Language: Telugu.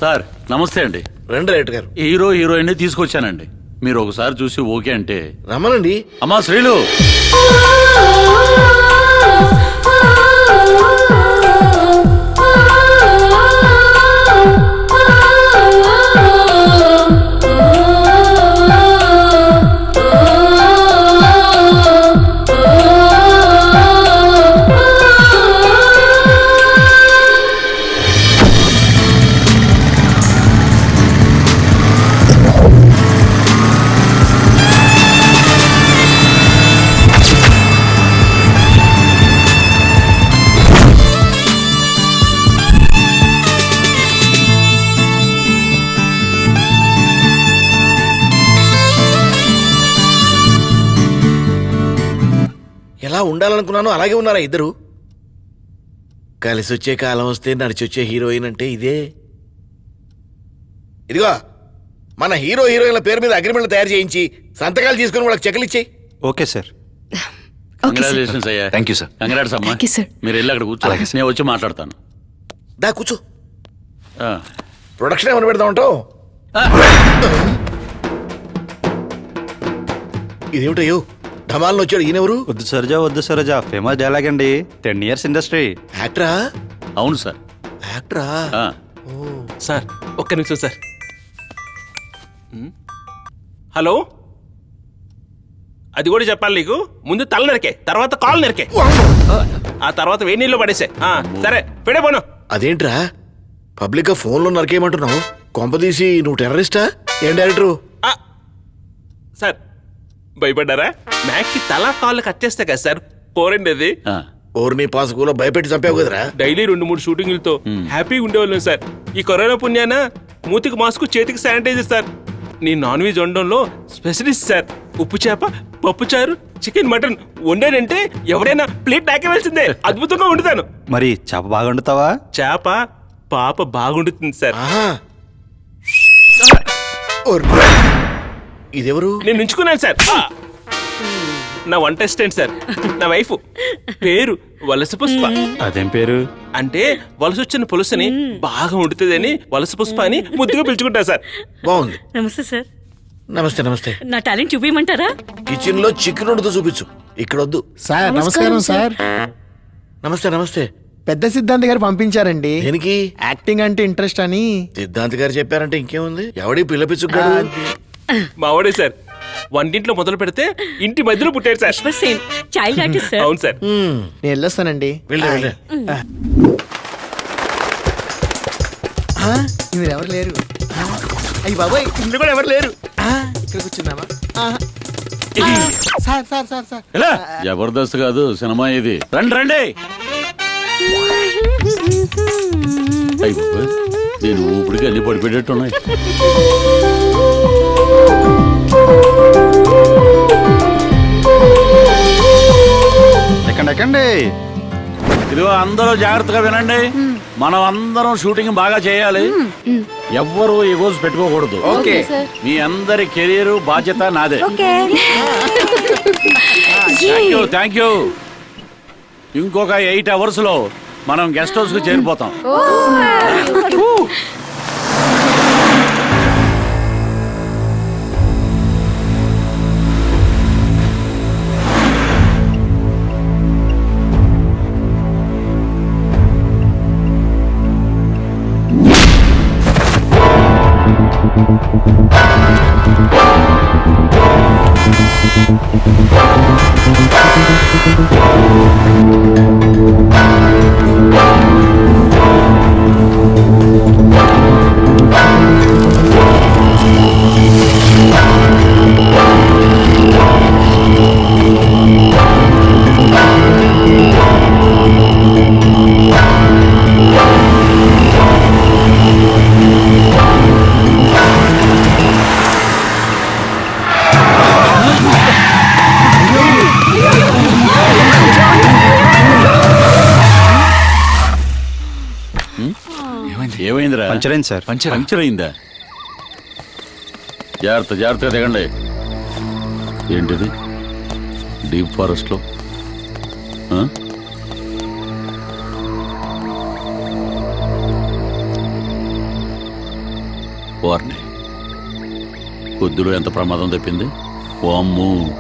సార్ నమస్తే అండి. రండి రైట్ గారు. హీరో హీరోయిన్ తీసుకొచ్చానండి. మీరు ఒకసారి చూసి ఓకే అంటే రమ్మనండి. అమ్మా శ్రీలు, ఎలా ఉండాలనుకున్నానో అలాగే ఉన్నారా ఇద్దరు? కలిసి వచ్చే కాలం వస్తే నడిచి వచ్చే హీరోయిన్ అంటే ఇదే. ఇదిగో మన హీరో హీరోయిన్ల పేరు మీద అగ్రిమెంట్లు తయారు చేయించి సంతకాలు తీసుకుని వాళ్ళకి చెక్కులు ఇచ్చేయి. Okay sir. కంగ్రాచులేషన్స్ అయ్యా. Thank you sir. కంగ్రాట్స్ అమ్మా. మీరు వెళ్ళి అక్కడ కూర్చో, నేను వచ్చి మాట్లాడతాను. దా కూర్చో. ఆ. ప్రొడక్షన్ ఏమైనా పెడదామంటావు? ఇదేమిటయ్యో ధమాలను వచ్చాడు ఈయనెవరు? వద్దు సరోజా ఫేమస్ డైలాగ్ అండి. 10 years ఇండస్ట్రీ. యాక్టరా? అవును సార్. యాక్టరా? సార్ ఒక్క నిమిషం సార్. హలో, అది కూడా చెప్పాలి నీకు. ముందు తల నరికే, తర్వాత కాలు నరికే, ఆ తర్వాత వేడి నీళ్ళు పడేసే. సరే పెడే పోను. అదేంట్రా పబ్లిక్ గా ఫోన్ లో నరికేయమంటున్నావు? కొంపదీసి నువ్వు టెర్రరిస్టా? ఏం డైరెక్టరు? సార్ భయపడ్డారా? మ్యాక్కి తల కాళ్ళు కట్ చేస్తే కదా సార్ పోరండి అది. ఓర్ని పాసుకులో భయపెట్టి చంపావు కదరా. డైలీ 2-3 షూటింగ్లతో హ్యాపీగా ఉండేవాళ్ళం సార్. ఈ కరోనా పుణ్యాన మూతికి మాస్క్, చేతికి శానిటైజర్ సార్. నేను నాన్ వెజ్ వండడంలో స్పెషలిస్ట్ సార్. ఉప్పు చేప, పప్పు చారు, చికెన్, మటన్ వండానంటే ఎవరైనా ప్లేట్ నాకేవలసిందే. అద్భుతంగా వండుతాను. మరి చేప బాగా వండుతావా? చేప పాప బాగుండుతుంది సార్. ఇదెవరు? నేను ఉంచుకున్నాను సార్. నా వంట అసిస్టెంట్ సార్. నా వైఫ్ పేరు వలస పుష్ప. అదేం పేరు? అంటే వలస వచ్చిన పులుసుని బాగా వండుతుందని వలస పుష్ప అని ముద్దుగా పిలుచుకుంటా సార్. బాగుంది. నమస్తే సార్. నమస్తే. నమస్తే. నా టాలెంట్ చూపించమంటారా? కిచెన్ లో చికెన్ వండుతూ చూపించు, ఇక్కడ వద్దు. సార్ నమస్కారం సార్. నమస్తే. నమస్తే. పెద్ద సిద్ధాంత్ గారు పంపించారండి. దేనికి? యాక్టింగ్ అంటే ఇంట్రెస్ట్ అని. సిద్ధాంత్ గారు చెప్పారంటే ఇంకేముంది? ఎవడి పిల్లపిచ్చుకాడు? మావాడే సార్. వంటింట్లో మొదలు పెడితే ఇంటి మధ్యలో పుట్టాడు సార్. Child artist sir. అవును సార్. నేను వెళ్ళొస్తానండి. వెళ్ళే. మీరు ఎవరు లేరు? అయ్యి బాబోయ్, ఇందులో కూడా ఎవరు లేరు. ఇక్కడ కూర్చున్నామా? Sir sir sir sir Jabardasth కాదు సినిమా ఇది. రండి రండి. నేను ఊపిడికి అన్ని పడిపెట్టేట్టున్నాయి. ఎక్కండి. ఇదిగో అందరూ జాగ్రత్తగా వినండి. మనం అందరం షూటింగ్ బాగా చేయాలి. ఎవ్వరూ ఈగోస్ పెట్టుకోకూడదు. ఓకే. మీ అందరి కెరీర్ బాధ్యత నాదే. Thank you. ఇంకొక 8 hours లో మనం గెస్ట్ హౌస్ కు చేరిపోతాం. ఏమైందిరా? పంచర్ అయింది సార్. పంచర్ అయిందా? జాగ్రత్తగా దిగండి. ఏంటిది డీప్ ఫారెస్ట్ లో? వారిని కొద్దులో ఎంత ప్రమాదం తప్పింది. ఓ అమ్ము